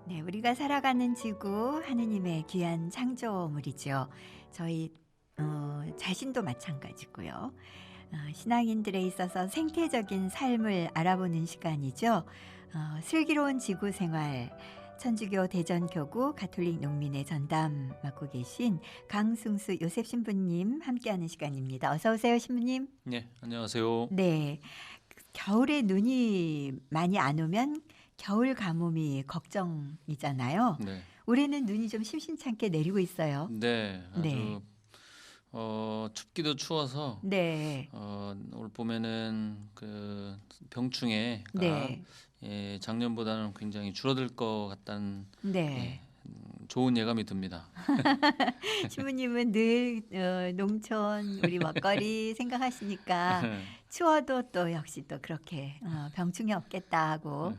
네, 우리가 살아가는 지구 하느님의 귀한 창조물이죠. 저희 자신도 마찬가지고요. 신앙인들에 있어서 생태적인 삶을 알아보는 시간이죠. 슬기로운 지구 생활 천주교 대전교구 가톨릭 농민의 전담 맡고 계신 강승수 요셉 신부님 함께하는 시간입니다. 어서 오세요, 신부님. 네, 안녕하세요. 네, 겨울에 눈이 많이 안 오면 겨울 가뭄이 걱정이잖아요. 네, 올해는 눈이 좀 심심찮게 내리고 있어요. 네, 네, 아주 춥기도 추워서 네, 올 봄에는 그 병충해가 네, 작년보다는 굉장히 줄어들 것 같다는 네. 좋은 예감이 듭니다. 신부님은 늘 농촌 우리 먹거리 생각하시니까 추워도 또 역시 또 그렇게 병충해 없겠다 하고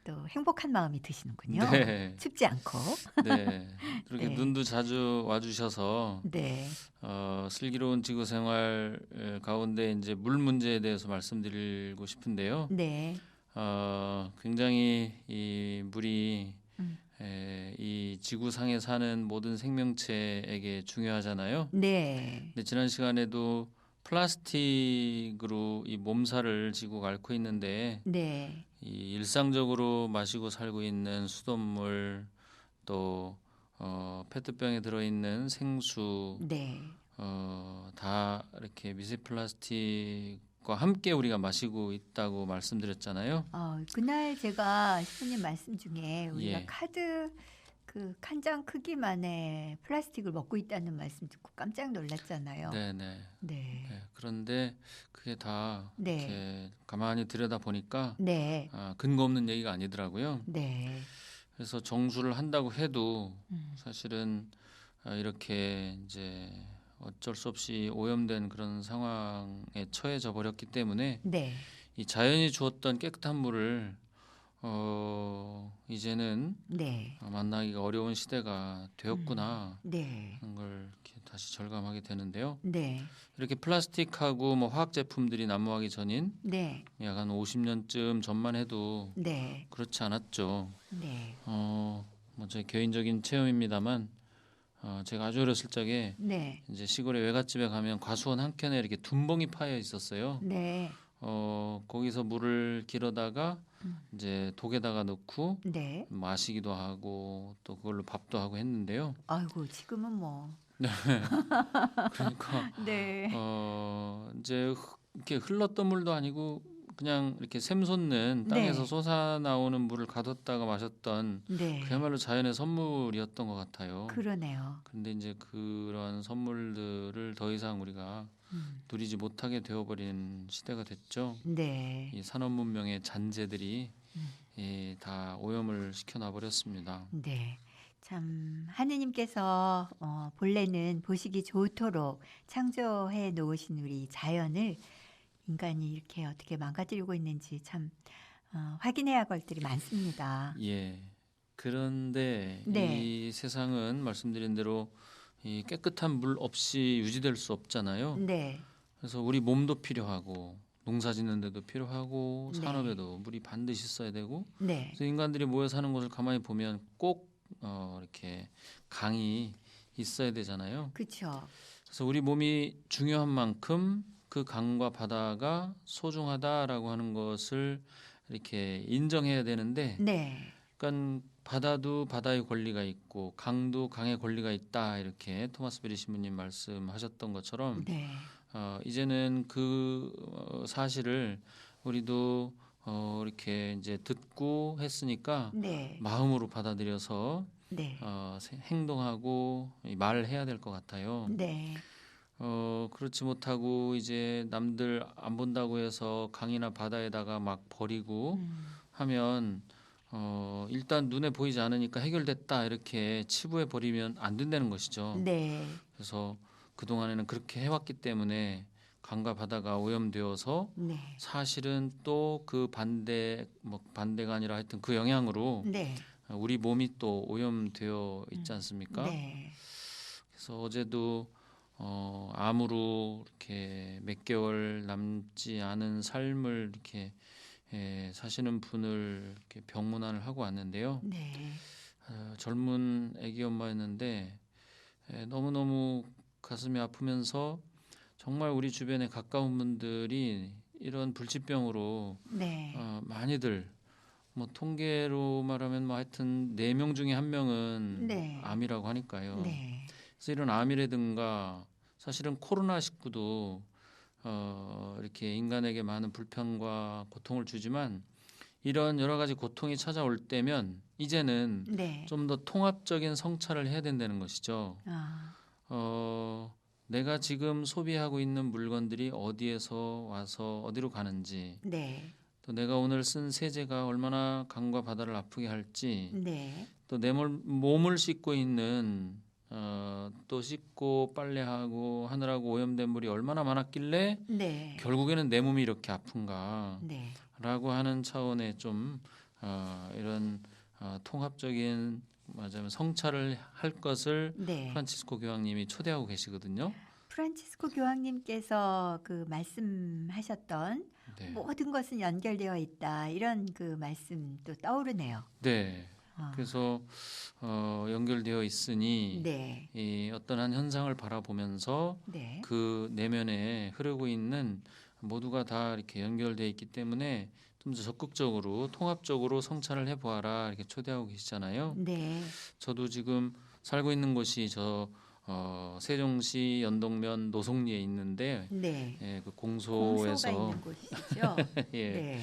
또 행복한 마음이 드시는군요. 네, 춥지 않고. 네. 그렇게 네, 눈도 자주 와주셔서 네, 슬기로운 지구 생활 가운데 이제 물 문제에 대해서 말씀드리고 싶은데요. 네, 굉장히 이 물이 음, 이 지구상에 사는 모든 생명체에게 중요하잖아요. 네, 근데 지난 시간에도 플라스틱으로 이 몸살을 지구가 앓고 있는데 네, 이 일상적으로 마시고 살고 있는 수돗물 또 페트병에 들어있는 생수 네. 다 이렇게 미세 플라스틱과 함께 우리가 마시고 있다고 말씀드렸잖아요. 그날 제가 신부님 말씀 중에 우리가 예. 카드 그 칸장 크기만의 플라스틱을 먹고 있다는 말씀 듣고 깜짝 놀랐잖아요. 네네. 네, 네, 그런데 그게 다 네, 이렇게 가만히 들여다 보니까 네, 근거 없는 얘기가 아니더라고요. 네, 그래서 정수를 한다고 해도 음, 사실은 이렇게 이제 어쩔 수 없이 오염된 그런 상황에 처해져 버렸기 때문에 네, 이 자연이 주었던 깨끗한 물을 이제는 네, 만나기가 어려운 시대가 되었구나 네, 하는 걸 이렇게 다시 절감하게 되는데요. 네, 이렇게 플라스틱하고 뭐 화학 제품들이 난무하기 전인 네, 약 한 50년쯤 전만 해도 네, 그렇지 않았죠. 네, 뭐 제 개인적인 체험입니다만 제가 아주 어렸을 적에 네, 이제 시골의 외갓집에 가면 과수원 한 켠에 이렇게 둔벙이 파여 있었어요. 네, 거기서 물을 길어다가 음, 이제 독에다가 넣고 네. 마시기도 하고 또 그걸로 밥도 하고 했는데요. 아이고, 지금은 뭐. 그러니까 네, 이제 이렇게 흘렀던 물도 아니고 그냥 이렇게 샘솟는 땅에서 네, 솟아나오는 물을 가뒀다가 마셨던 네, 그야말로 자연의 선물이었던 것 같아요. 그러네요. 근데 이제 그런 선물들을 더 이상 우리가 음, 누리지 못하게 되어버린 시대가 됐죠. 네. 이 산업 문명의 잔재들이 음. 다 오염을 시켜놔 버렸습니다. 네. 참 하느님께서 본래는 보시기 좋도록 창조해 놓으신 우리 자연을 인간이 이렇게 어떻게 망가뜨리고 있는지 참 확인해야 할 것들이 많습니다. 예. 그런데 네. 이 세상은 말씀드린 대로 이 깨끗한 물 없이 유지될 수 없잖아요. 네. 그래서 우리 몸도 필요하고 농사 짓는 데도 필요하고 네. 산업에도 물이 반드시 있어야 되고 네. 그래서 인간들이 모여 사는 곳을 가만히 보면 꼭 이렇게 강이 있어야 되잖아요. 그렇죠. 그래서 우리 몸이 중요한 만큼 그 강과 바다가 소중하다라고 하는 것을 이렇게 인정해야 되는데 네. 그러니까 바다도 바다의 권리가 있고 강도 강의 권리가 있다 이렇게 토마스 베리 신부님 말씀하셨던 것처럼 네. 이제는 그 사실을 우리도 이렇게 이제 듣고 했으니까 네. 마음으로 받아들여서 네. 행동하고 말을 해야 될 것 같아요. 네. 그렇지 못하고 이제 남들 안 본다고 해서 강이나 바다에다가 막 버리고 음. 하면 일단 눈에 보이지 않으니까 해결됐다 이렇게 치부해 버리면 안 된다는 것이죠. 네. 그래서 그동안에는 그렇게 해왔기 때문에 강과 바다가 오염되어서 네. 사실은 또 그 반대 뭐 반대가 아니라 하여튼 그 영향으로 네. 우리 몸이 또 오염되어 있지 음. 않습니까? 네. 그래서 어제도 암으로 이렇게 몇 개월 남지 않은 삶을 이렇게 사시는 분을 이렇게 병문안을 하고 왔는데요. 네. 젊은 아기 엄마였는데 너무너무 가슴이 아프면서 정말 우리 주변에 가까운 분들이 이런 불치병으로 네. 많이들 뭐 통계로 말하면 뭐 하여튼 4명 중에 1명은 네. 암이라고 하니까요. 네. 그래서 이런 암이라든가 사실은 코로나19도 이렇게 인간에게 많은 불편과 고통을 주지만 이런 여러 가지 고통이 찾아올 때면 이제는 네. 좀 더 통합적인 성찰을 해야 된다는 것이죠. 아, 내가 지금 소비하고 있는 물건들이 어디에서 와서 어디로 가는지, 네. 또 내가 오늘 쓴 세제가 얼마나 강과 바다를 아프게 할지, 네. 또 내 몸을 씻고 있는 또 씻고 빨래하고 하느라고 오염된 물이 얼마나 많았길래 네. 결국에는 내 몸이 이렇게 아픈가라고 네. 하는 차원의 좀 이런 통합적인 맞아요 성찰을 할 것을 네. 프란치스코 교황님이 초대하고 계시거든요. 프란치스코 교황님께서 그 말씀하셨던 네, 모든 것은 연결되어 있다. 이런 그 말씀도 떠오르네요. 네. 아, 그래서 연결되어 있으니 네. 이 어떤 한 현상을 바라보면서 네. 그 내면에 흐르고 있는 모두가 다 이렇게 연결되어 있기 때문에 좀 더 적극적으로 통합적으로 성찰을 해보아라 이렇게 초대하고 계시잖아요. 네. 저도 지금 살고 있는 곳이 세종시 연동면 노송리에 있는데 네. 그 공소가 공소에서 있는 곳이죠. 예, 네.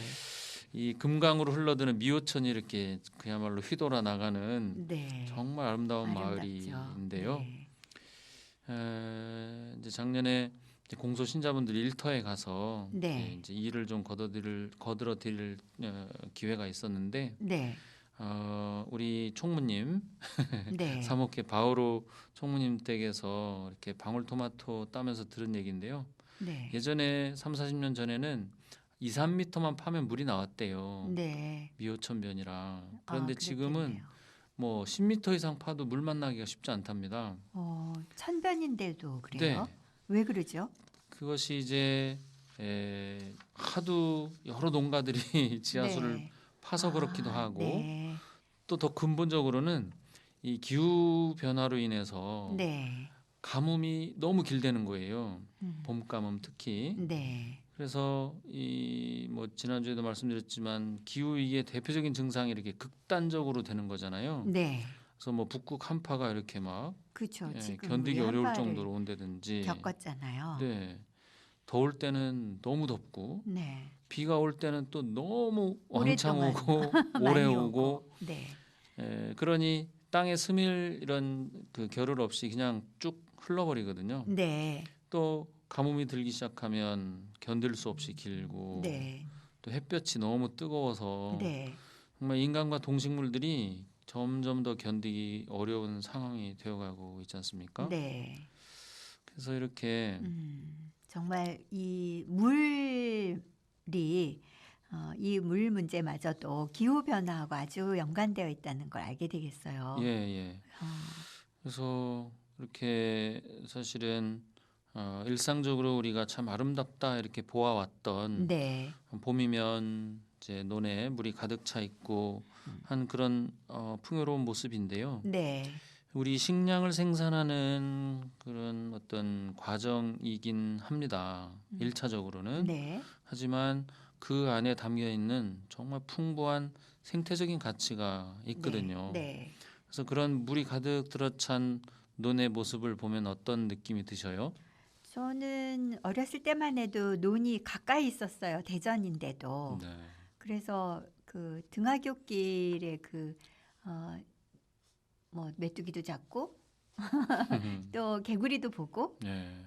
이 금강으로 흘러드는 미호천이 이렇게 그야말로 휘돌아 나가는 네. 정말 아름다운 아름답죠. 마을인데요. 네. 이제 작년에 이제 공소 신자분들 일터에 가서 네. 이제 일을 좀 거들어 드릴 기회가 있었는데 네. 우리 총무님 네. 사목회 바오로 총무님 댁에서 이렇게 방울토마토 따면서 들은 얘기인데요. 네. 예전에 3, 40년 전에는 2, 3m만 파면 물이 나왔대요. 네. 미호천변이라. 그런데 지금은 그렇겠네요. 뭐 10m 이상 파도 물 만나기가 쉽지 않답니다. 천변인데도 그래요? 네. 왜 그러죠? 그것이 이제 하도 여러 농가들이 지하수를 네. 파서 그렇기도 하고 네. 또 더 근본적으로는 이 기후 변화로 인해서 네. 가뭄이 너무 길다는 거예요. 음. 봄 가뭄 특히. 네. 그래서 이 뭐 지난주에도 말씀드렸지만 기후 위기의 대표적인 증상이 이렇게 극단적으로 되는 거잖아요. 네. 그래서 뭐 북극 한파가 이렇게 막 그렇죠. 지금 견디기 우리 어려울 한파를 정도로 온다든지. 겪었잖아요. 네. 더울 때는 너무 덥고 네. 비가 올 때는 또 너무 왕창 오랫동안 오고 오래 많이 오고 네. 그러니 땅에 스밀 이런 그 겨를 없이 그냥 쭉 흘러버리거든요. 네. 또 가뭄이 들기 시작하면 견딜 수 없이 길고 네. 또 햇볕이 너무 뜨거워서 네. 정말 인간과 동식물들이 점점 더 견디기 어려운 상황이 되어가고 있지 않습니까? 네. 그래서 이렇게 정말 이 물이 이 물 문제마저도 기후 변화하고 아주 연관되어 있다는 걸 알게 되겠어요. 예. 어, 그래서 이렇게 사실은 일상적으로 우리가 참 아름답다 이렇게 보아왔던 네. 봄이면 이제 논에 물이 가득 차 있고 한 그런 풍요로운 모습인데요. 네. 우리 식량을 생산하는 그런 어떤 과정이긴 합니다. 일차적으로는. 네. 하지만 그 안에 담겨 있는 정말 풍부한 생태적인 가치가 있거든요. 네. 그래서 그런 물이 가득 들어찬 논의 모습을 보면 어떤 느낌이 드셔요? 저는 어렸을 때만 해도 논이 가까이 있었어요. 대전인데도. 네. 그래서 그 등하굣길에 뭐 메뚜기도 잡고 또 개구리도 보고 네.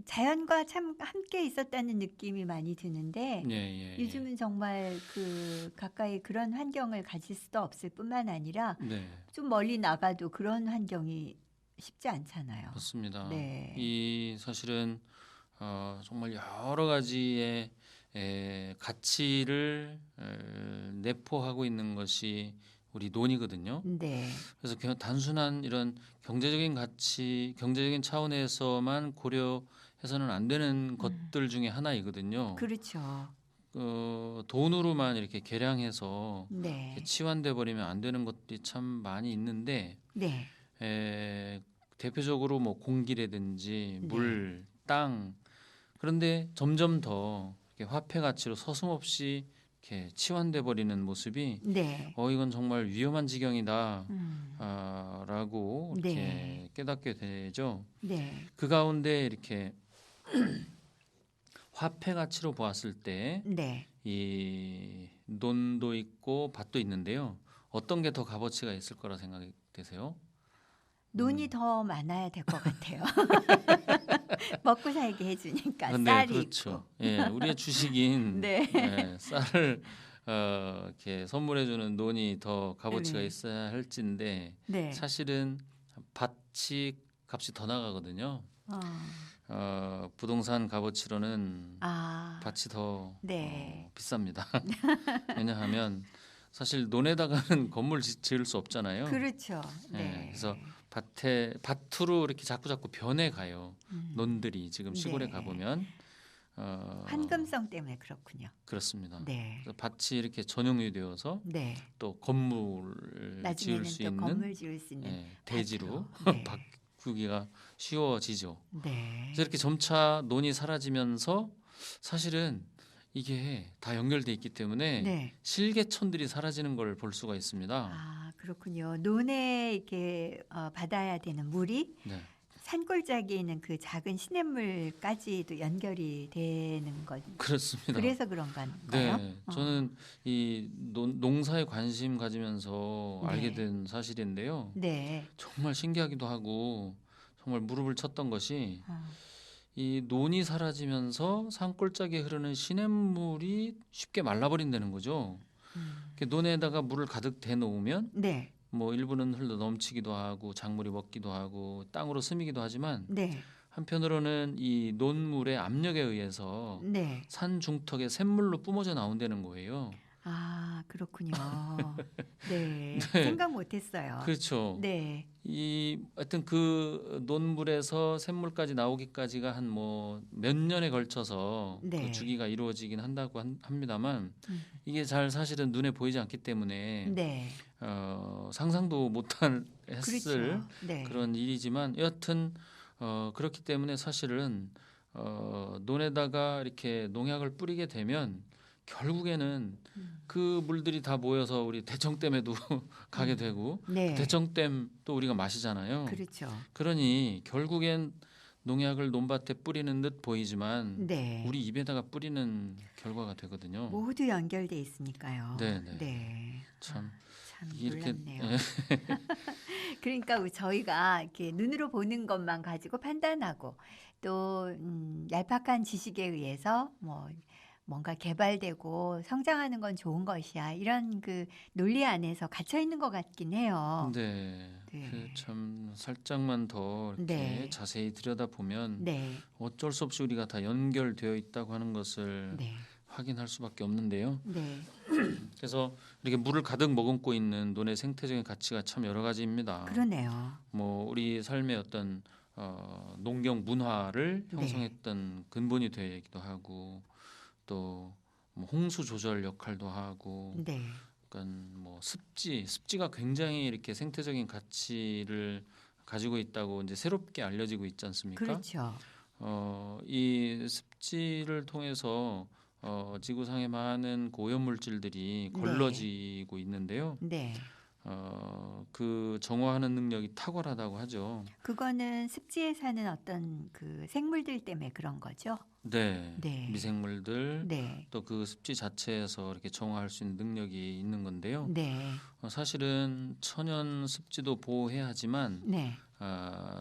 자연과 참 함께 있었다는 느낌이 많이 드는데 예. 요즘은 정말 그 가까이 그런 환경을 가질 수도 없을 뿐만 아니라 네. 좀 멀리 나가도 그런 환경이 쉽지 않잖아요. 맞습니다. 네. 이 사실은 정말 여러 가지의 가치를 내포하고 있는 것이 우리 논이거든요. 네. 그래서 그냥 단순한 이런 경제적인 가치, 경제적인 차원에서만 고려해서는 안 되는 것들 중에 하나이거든요. 그렇죠. 돈으로만 이렇게 계량해서 네. 이렇게 치환돼 버리면 안 되는 것들이 참 많이 있는데 네. 대표적으로 뭐 공기라든지 네. 물, 땅 그런데 점점 더 이렇게 화폐 가치로 서슴없이 이렇게 치환돼 버리는 모습이 네. 이건 정말 위험한 지경이다. 음. 라고 이렇게 네. 깨닫게 되죠. 네. 그 가운데 이렇게 화폐 가치로 보았을 때 네. 이 논도 있고 밭도 있는데요. 어떤 게 더 값어치가 있을 거라 생각이 되세요? 논이 더 많아야 될 것 같아요. 먹고 살게 해주니까 네, 쌀이 그렇죠. 있고. 예, 우리의 주식인 네. 쌀을 이렇게 선물해주는 논이 더 값어치가 네. 있어야 할진데 네. 사실은 밭이 값이 더 나가거든요. 부동산 값어치로는 아, 밭이 더 네. 비쌉니다. 왜냐하면 사실 논에다가는 건물 지을 수 없잖아요. 그렇죠. 예, 네. 그래서 밭으로 이렇게 자꾸 변해 가요. 논들이 지금 시골에 네. 가보면 환금성 때문에 그렇군요. 그렇습니다. 네. 그래서 밭이 이렇게 전용이 되어서 네. 또 건물을 나중에는 지을 수 또 있는 건물 지을 수 있는 대지로 밭으로. 네. 바꾸기가 쉬워지죠. 네. 그래서 이렇게 점차 논이 사라지면서 사실은 이게 다 연결돼 있기 때문에 네. 실개천들이 사라지는 걸 볼 수가 있습니다. 아, 그렇군요. 논에 이렇게 받아야 되는 물이 네, 산골짜기에 있는 그 작은 시냇물까지도 연결이 되는 건 그렇습니다. 그래서 그런 건가요? 네, 저는 이 농사에 관심 가지면서 네. 알게 된 사실인데요. 네. 정말 신기하기도 하고 정말 무릎을 쳤던 것이 어, 이 논이 사라지면서 산골짜기에 흐르는 시냇물이 쉽게 말라버린다는 거죠. 이렇게 논에다가 물을 가득 대놓으면 네. 뭐 일부는 흘러 넘치기도 하고 작물이 먹기도 하고 땅으로 스미기도 하지만 네. 한편으로는 이 논물의 압력에 의해서 네. 산 중턱에 샘물로 뿜어져 나온다는 거예요. 아, 그렇군요. 네. 네. 생각 못 했어요. 그렇죠. 네. 하여튼 그 논물에서 샘물까지 나오기까지가 한 뭐 몇 년에 걸쳐서 네. 그 주기가 이루어지긴 한다고 합니다만 음. 이게 잘 사실은 눈에 보이지 않기 때문에 네. 상상도 못할 했을 그렇죠. 네. 그런 일이지만 여하튼 그렇기 때문에 사실은 논에다가 이렇게 농약을 뿌리게 되면 결국에는 그 물들이 다 모여서 우리 대청댐에도 가게 되고 네. 대청댐 또 우리가 마시잖아요. 그렇죠. 그러니 결국엔 농약을 논밭에 뿌리는 듯 보이지만 네. 우리 입에다가 뿌리는 결과가 되거든요. 모두 연결돼 있으니까요. 네, 네. 네. 참 참 이렇게 놀랍네요. 그러니까 저희가 이렇게 눈으로 보는 것만 가지고 판단하고 또 얄팍한 지식에 의해서 뭔가 개발되고 성장하는 건 좋은 것이야. 이런 그 논리 안에서 갇혀 있는 것 같긴 해요. 네. 네. 참 살짝만 더 이렇게 네. 자세히 들여다보면 네. 어쩔 수 없이 우리가 다 연결되어 있다고 하는 것을 네. 확인할 수밖에 없는데요. 네. 그래서 이렇게 물을 가득 머금고 있는 논의 생태적인 가치가 참 여러 가지입니다. 그러네요. 뭐 우리 삶의 어떤 농경 문화를 네. 형성했던 근본이 되기도 하고 또 뭐 홍수 조절 역할도 하고 네. 약간 뭐 습지가 굉장히 이렇게 생태적인 가치를 가지고 있다고 이제 새롭게 알려지고 있지 않습니까? 그렇죠. 이 습지를 통해서 지구상의 많은 오염 물질들이 네. 걸러지고 있는데요. 네. 그 정화하는 능력이 탁월하다고 하죠. 그거는 습지에 사는 어떤 그 생물들 때문에 그런 거죠. 네, 네. 미생물들 네. 또 그 습지 자체에서 이렇게 정화할 수 있는 능력이 있는 건데요. 네. 사실은 천연 습지도 보호해야 하지만 네.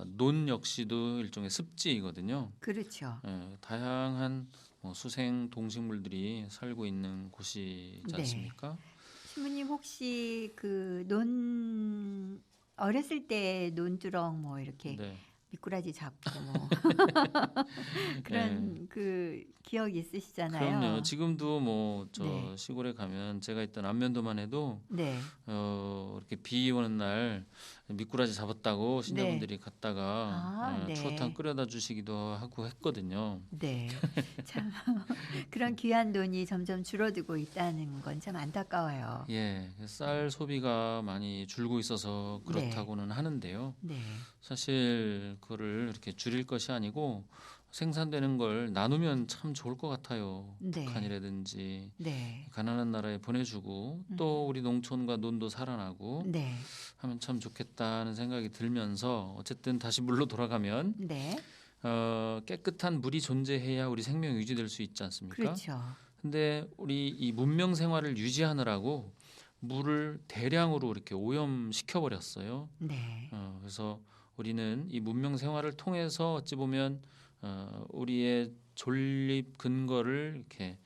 논 역시도 일종의 습지이거든요. 그렇죠. 다양한 수생 동식물들이 살고 있는 곳이지 네. 않습니까? 신부님 혹시 그 논 어렸을 때 논두렁 이렇게 네. 미꾸라지 잡고 그런 그 기억 있으시잖아요. 그럼요. 지금도 저 네. 시골에 가면 제가 있던 안면도만 해도 네. 이렇게 비 오는 날 미꾸라지 잡았다고 신녀분들이 갔다가 아, 네. 추어탕 끓여다 주시기도 하고 했거든요. 네. 참 그런 귀한 돈이 점점 줄어들고 있다는 건 참 안타까워요. 예, 쌀 소비가 많이 줄고 있어서 그렇다고는 하는데요. 네. 사실 그거를 이렇게 줄일 것이 아니고 생산되는 걸 나누면 참 좋을 것 같아요. 네. 북한이라든지 네. 가난한 나라에 보내주고 또 우리 농촌과 논도 살아나고 네. 하면 참 좋겠다는 생각이 들면서 어쨌든 다시 물로 돌아가면 네. 깨끗한 물이 존재해야 우리 생명이 유지될 수 있지 않습니까? 그렇죠. 근데 우리 이 문명 생활을 유지하느라고 물을 대량으로 이렇게 오염시켜 버렸어요. 네. 그래서 우리는 이 문명 생활을 통해서 어찌 보면 우리의 존립 근거를 이렇게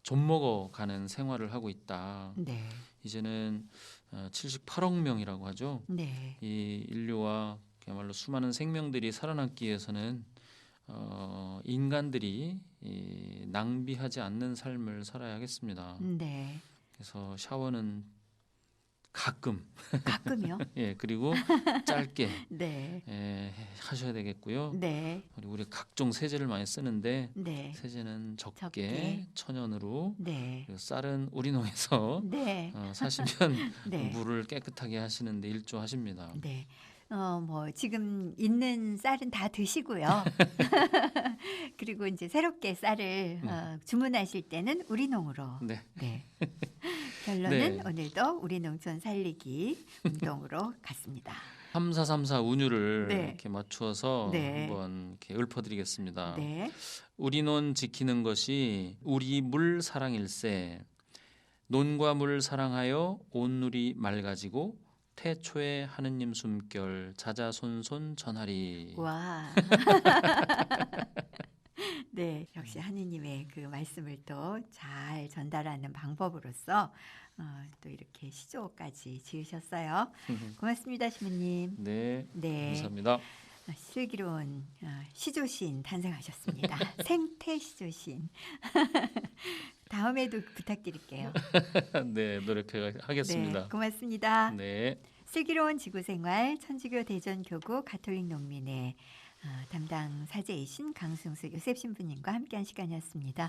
좀먹어 가는 생활을 하고 있다. 네. 이제는 78억 명이라고 하죠. 네. 이 인류와 그야말로 수많은 생명들이 살아남기 위해서는 인간들이 이 낭비하지 않는 삶을 살아야겠습니다. 네. 그래서 샤워는 가끔, 가끔요? 예, 그리고 짧게 네. 하셔야 되겠고요. 네. 그리고 우리 각종 세제를 많이 쓰는데 네. 세제는 적게, 적게. 천연으로, 네. 그리고 쌀은 우리농에서 네. 사시면 네. 물을 깨끗하게 하시는데 일조하십니다. 네. 뭐 지금 있는 쌀은 다 드시고요. 그리고 이제 새롭게 쌀을 주문하실 때는 우리농으로. 네. 네. 결론은 네. 오늘도 우리 농촌 살리기 운동으로 갔습니다. 3434 운율을 네. 이렇게 맞추어서 네. 한번 이렇게 읊어드리겠습니다. 네. 우리 논 지키는 것이 우리 물 사랑일세. 논과 물 사랑하여 온 누리 맑아지고 태초에 하느님 숨결 자자손손 전하리. 와. 네, 역시 하느님의 그 말씀을 또 잘 전달하는 방법으로서 또 이렇게 시조까지 지으셨어요. 고맙습니다, 신부님. 네, 네, 감사합니다. 슬기로운 시조신 탄생하셨습니다. 생태 시조신. 다음에도 부탁드릴게요. 네, 노력하겠습니다. 네, 고맙습니다. 네. 슬기로운 지구생활 천주교 대전교구 가톨릭 농민회 담당 사제이신 강승수 요셉 신부님과 함께한 시간이었습니다.